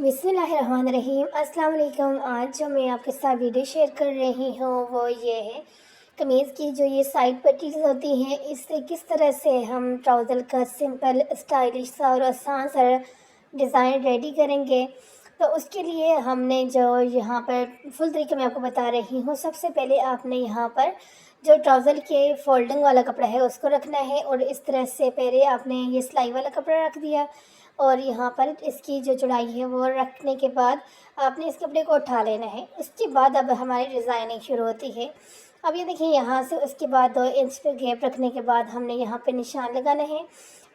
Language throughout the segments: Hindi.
बिस्मिल्लाहिर्रहमानिर्रहीम। अस्सलाम वालेकुम। आज जो मैं आपके साथ वीडियो शेयर कर रही हूँ वो ये है कमीज़ की जो ये साइड पट्टीज होती हैं, इससे किस तरह से हम ट्राउज़र का सिंपल स्टाइलिश सा और आसान सा डिज़ाइन रेडी करेंगे। तो उसके लिए हमने जो यहाँ पर फुल तरीके मैं आपको बता रही हूँ। सबसे पहले आपने यहाँ पर जो ट्राउज़र के फोल्डिंग वाला कपड़ा है उसको रखना है, और इस तरह से पहले आपने ये सिलाई वाला कपड़ा रख दिया, और यहाँ पर इसकी जो चौड़ाई है वो रखने के बाद आपने इस कपड़े को उठा लेना है। उसके बाद अब हमारी डिज़ाइनिंग शुरू होती है। अब ये देखिए, यहाँ से उसके बाद 2 इंच पे गैप रखने के बाद हमने यहाँ पे निशान लगाना है।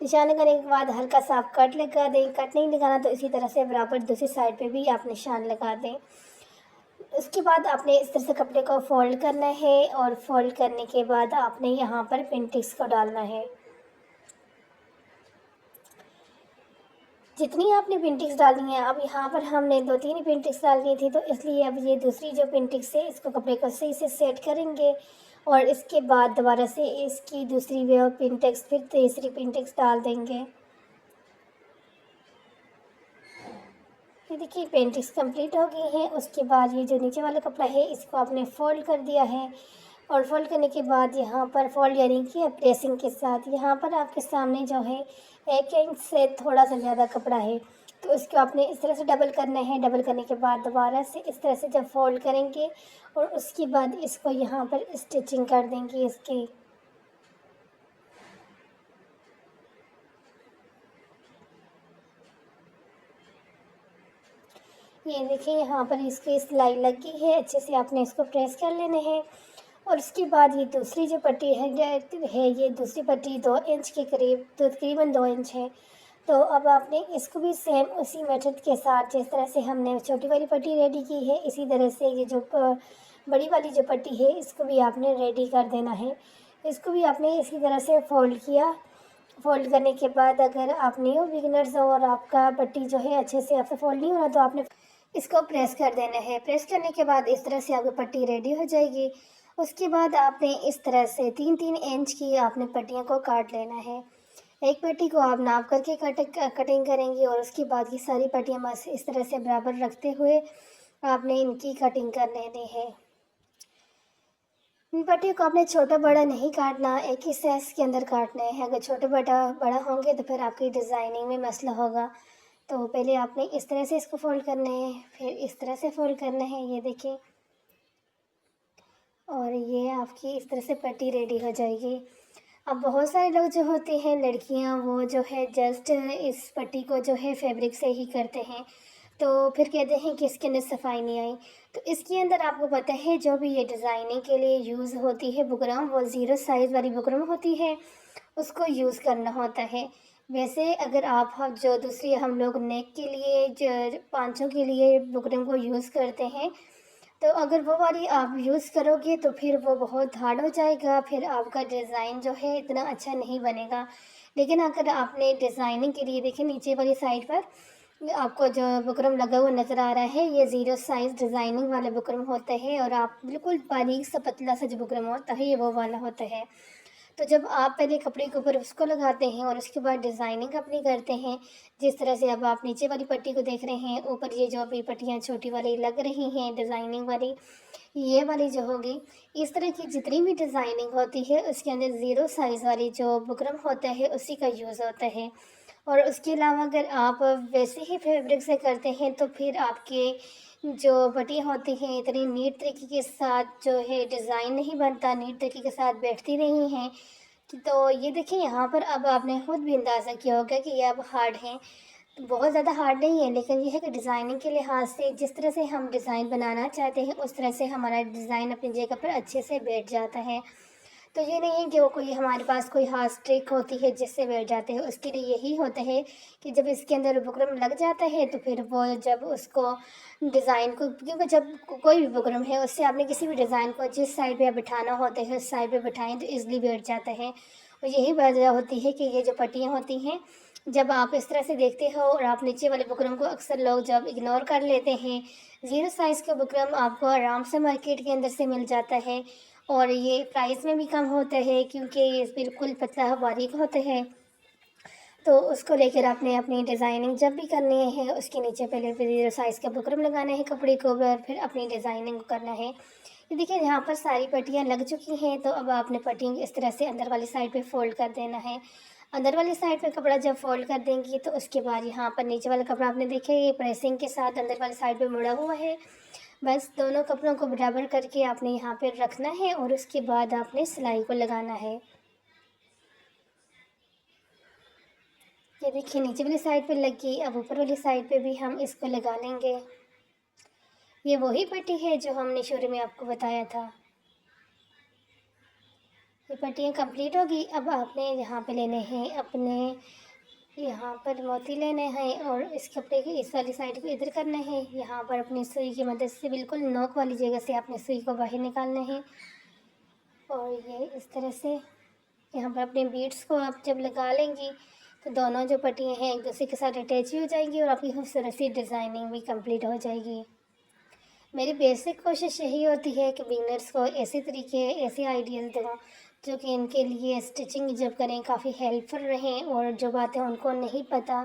निशान लगाने के बाद हल्का सा आप कट लगा दें। कट नहीं लगाना तो इसी तरह से बराबर दूसरी साइड पे भी आप निशान लगा दें। उसके बाद आपने इस तरह से कपड़े को फ़ोल्ड करना है, और फ़ोल्ड करने के बाद आपने यहाँ पर पिन को डालना है। जितनी आपने पिन डालनी है, अब यहाँ पर हमने 2-3 पिन डालनी थी, तो इसलिए अब ये दूसरी जो पिन है इसको कपड़े को सही से सेट करेंगे, और इसके बाद दोबारा से इसकी दूसरी वे पिन फिर तीसरी पिन डाल देंगे। ये देखिए पिन कंप्लीट हो गई हैं। उसके बाद ये जो नीचे वाला कपड़ा है इसको आपने फ़ोल्ड कर दिया है, और फ़ोल्ड करने के बाद यहाँ पर फ़ोल्ड यानी कि प्रेसिंग के साथ यहाँ पर आपके सामने जो है 1 इंच से थोड़ा सा ज़्यादा कपड़ा है, तो इसको आपने इस तरह से डबल करना है। डबल करने के बाद दोबारा से इस तरह से जब फ़ोल्ड करेंगे, और उसके बाद इसको यहाँ पर स्टिचिंग कर देंगे इसकी। ये देखिए, यहाँ पर इसकी सिलाई लग गई है। अच्छे से आपने इसको प्रेस कर लेना है, और उसके बाद ये दूसरी जो पट्टी है ये दूसरी पट्टी 2 इंच के करीब, तो तकरीबन 2 इंच है। तो अब आपने इसको भी सेम उसी मेथड के साथ, जिस तरह से हमने छोटी वाली पट्टी रेडी की है, इसी तरह से ये जो बड़ी वाली जो पट्टी है इसको भी आपने रेडी कर देना है। इसको भी आपने इसी तरह से फ़ोल्ड किया। फ़ोल्ड करने के बाद अगर आप न्यू बिगिनर्स हो और आपका पट्टी जो है अच्छे से आपसे फ़ोल्ड नहीं हो रहा, तो आपने इसको प्रेस कर देना है। प्रेस करने के बाद इस तरह से आपकी पट्टी रेडी हो जाएगी। उसके बाद आपने इस तरह से 3-3 इंच की आपने पट्टियों को काट लेना है। एक पट्टी को आप नाप करके कटिंग करेंगी, और उसके बाद की सारी पट्टियाँ बस इस तरह से बराबर रखते हुए आपने इनकी कटिंग कर लेनी है। इन पट्टियों को आपने छोटा बड़ा नहीं काटना, एक ही साइज़ के अंदर काटना है। अगर छोटा बड़ा होंगे तो फिर आपकी डिज़ाइनिंग में मसला होगा। तो पहले आपने इस तरह से इसको फ़ोल्ड करना है, फिर इस तरह से फ़ोल्ड करना है, ये देखिए, और ये आपकी इस तरह से पट्टी रेडी हो जाएगी। अब बहुत सारे लोग जो होते हैं, लड़कियां, वो जो है जस्ट इस पट्टी को जो है फैब्रिक से ही करते हैं, तो फिर कहते हैं कि इसके अंदर सफाई नहीं आई। तो इसके अंदर आपको पता है जो भी ये डिज़ाइनिंग के लिए यूज़ होती है बुकरम, वो 0 साइज़ वाली बुकरम होती है, उसको यूज़ करना होता है। वैसे अगर आप जो दूसरी हम लोग नेक के लिए जो पाँचों के लिए बुकरम को यूज़ करते हैं, तो अगर वो वाली आप यूज़ करोगे तो फिर वो बहुत हार्ड हो जाएगा, फिर आपका डिज़ाइन जो है इतना अच्छा नहीं बनेगा। लेकिन अगर आपने डिज़ाइनिंग के लिए देखिए, नीचे वाली साइड पर आपको जो बुकरम लगा हुआ नज़र आ रहा है, ये 0 साइज़ डिज़ाइनिंग वाला बुकरम होता है, और आप बिल्कुल बारीक सा पतला सा जो बुकरम होता है ये वो वाला होता है। तो जब आप पहले कपड़े के ऊपर उसको लगाते हैं और उसके बाद डिज़ाइनिंग अपनी करते हैं, जिस तरह से अब आप नीचे वाली पट्टी को देख रहे हैं, ऊपर ये जो अभी पट्टियाँ छोटी वाली लग रही हैं डिज़ाइनिंग वाली, ये वाली जो होगी, इस तरह की जितनी भी डिज़ाइनिंग होती है उसके अंदर 0 साइज़ वाली जो बुकरम होता है उसी का यूज़ होता है। और उसके अलावा अगर आप वैसे ही फैब्रिक से करते हैं तो फिर आपके जो पट्टियाँ होती हैं इतनी नीट तरीके के साथ जो है डिज़ाइन नहीं बनता, नीट तरीके के साथ बैठती नहीं हैं। तो ये देखिए, यहाँ पर अब आपने खुद भी अंदाज़ा किया होगा कि ये अब हार्ड हैं। बहुत ज़्यादा हार्ड नहीं है, लेकिन ये है कि डिज़ाइनिंग के लिहाज से जिस तरह से हम डिज़ाइन बनाना चाहते हैं उस तरह से हमारा डिज़ाइन अपनी जगह पर अच्छे से बैठ जाता है। तो ये नहीं है कि वो कोई हमारे पास कोई ख़ास ट्रिक होती है जिससे बैठ जाते हैं। उसके लिए यही होता है कि जब इसके अंदर बुकरम लग जाता है तो फिर वो जब उसको डिज़ाइन को, क्योंकि जब कोई भी बुकरम है उससे आपने किसी भी डिज़ाइन को जिस साइड पे बिठाना होता है उस साइड पे बिठाएं तो ईज़िली बैठ जाता है। और यही वजह होती है कि ये जो पट्टियाँ होती हैं, जब आप इस तरह से देखते हो और आप नीचे वाले बुकरम को अक्सर लोग जब इग्नोर कर लेते हैं, 0 साइज़ का बुकरम आपको आराम से मार्केट के अंदर से मिल जाता है, और ये प्राइस में भी कम होता है क्योंकि ये बिल्कुल पतला बारीक होता है। तो उसको लेकर आपने अपनी डिज़ाइनिंग जब भी करनी है उसके नीचे पहले फिर साइज़ का बुकरम लगाना है कपड़े को और फिर अपनी डिज़ाइनिंग करना है। ये देखिए यहाँ पर सारी पट्टियाँ लग चुकी हैं, तो अब आपने पट्टी इस तरह से अंदर वाली साइड पे फ़ोल्ड कर देना है। अंदर वाली साइड पे कपड़ा जब फ़ोल्ड कर देंगी तो उसके बाद यहाँ पर नीचे वाला कपड़ा आपने देखा ये प्रेसिंग के साथ अंदर वाली साइड पे मुड़ा हुआ है। बस दोनों कपड़ों को बराबर करके आपने यहाँ पे रखना है और उसके बाद आपने सिलाई को लगाना है। ये देखिए नीचे वाली साइड पे लग गई, अब ऊपर वाली साइड पे भी हम इसको लगा लेंगे। ये वही पट्टी है जो हमने शुरू में आपको बताया था। ये पट्टियाँ कंप्लीट होगी। अब आपने यहाँ पे लेने हैं अपने, यहाँ पर मोती लेने हैं और इस कपड़े की इस वाली साइड को इधर करना है। यहाँ पर अपनी सुई की मदद से बिल्कुल नोक वाली जगह से आपने सुई को बाहर निकालना है और ये इस तरह से यहाँ पर अपने बीड्स को आप जब लगा लेंगी तो दोनों जो पट्टियाँ हैं एक दूसरे के साथ अटैच ही हो जाएंगी और आपकी खूबसूरत सी डिज़ाइनिंग भी कंप्लीट हो जाएगी। मेरी बेसिक कोशिश यही होती है कि बिगनर्स को ऐसे तरीके ऐसे आइडियाज़ दूँ जो कि इनके लिए स्टिचिंग जब करें काफ़ी हेल्पफुल रहें और जो बातें उनको नहीं पता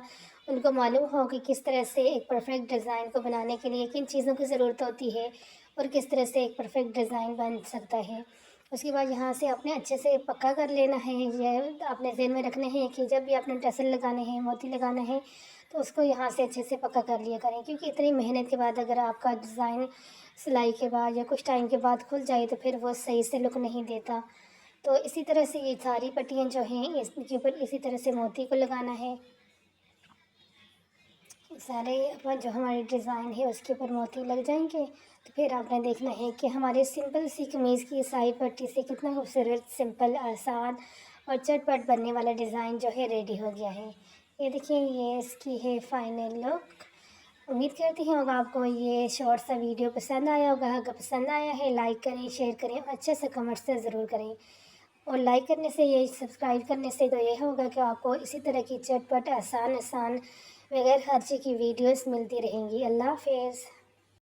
उनको मालूम हो कि किस तरह से एक परफेक्ट डिज़ाइन को बनाने के लिए किन चीज़ों की ज़रूरत होती है और किस तरह से एक परफेक्ट डिज़ाइन बन सकता है। उसके बाद यहाँ से आपने अच्छे से पक्का कर लेना है। यह आपने ज़हन में रखना है कि जब भी आपने टसल लगाने हैं मोती लगाना है तो उसको यहाँ से अच्छे से पक्का कर लिया करें, क्योंकि इतनी मेहनत के बाद अगर आपका डिज़ाइन सिलाई के बाद या कुछ टाइम के बाद खुल जाए तो फिर वो सही से लुक नहीं देता। तो इसी तरह से ये सारी पट्टियाँ जो हैं इसके ऊपर इसी तरह से मोती को लगाना है। सारे अपन जो हमारी डिज़ाइन है उसके ऊपर मोती लग जाएंगे तो फिर आपने देखना है कि हमारे सिंपल सी कमीज़ की साइड पट्टी से कितना खूबसूरत सिंपल आसान और चटपट बनने वाला डिज़ाइन जो है रेडी हो गया है। ये देखिए ये इसकी है फाइनल लुक। उम्मीद करती हूँ होगा आपको ये शॉर्ट सा वीडियो पसंद आया होगा। अगर पसंद आया है लाइक करें, शेयर करें और अच्छे से कमेंट्स से ज़रूर करें। और लाइक करने से ये सब्सक्राइब करने से तो ये होगा कि आपको इसी तरह की चटपट आसान आसान बगैर खर्चे की वीडियोस मिलती रहेंगी। अल्लाह हाफ़िज़।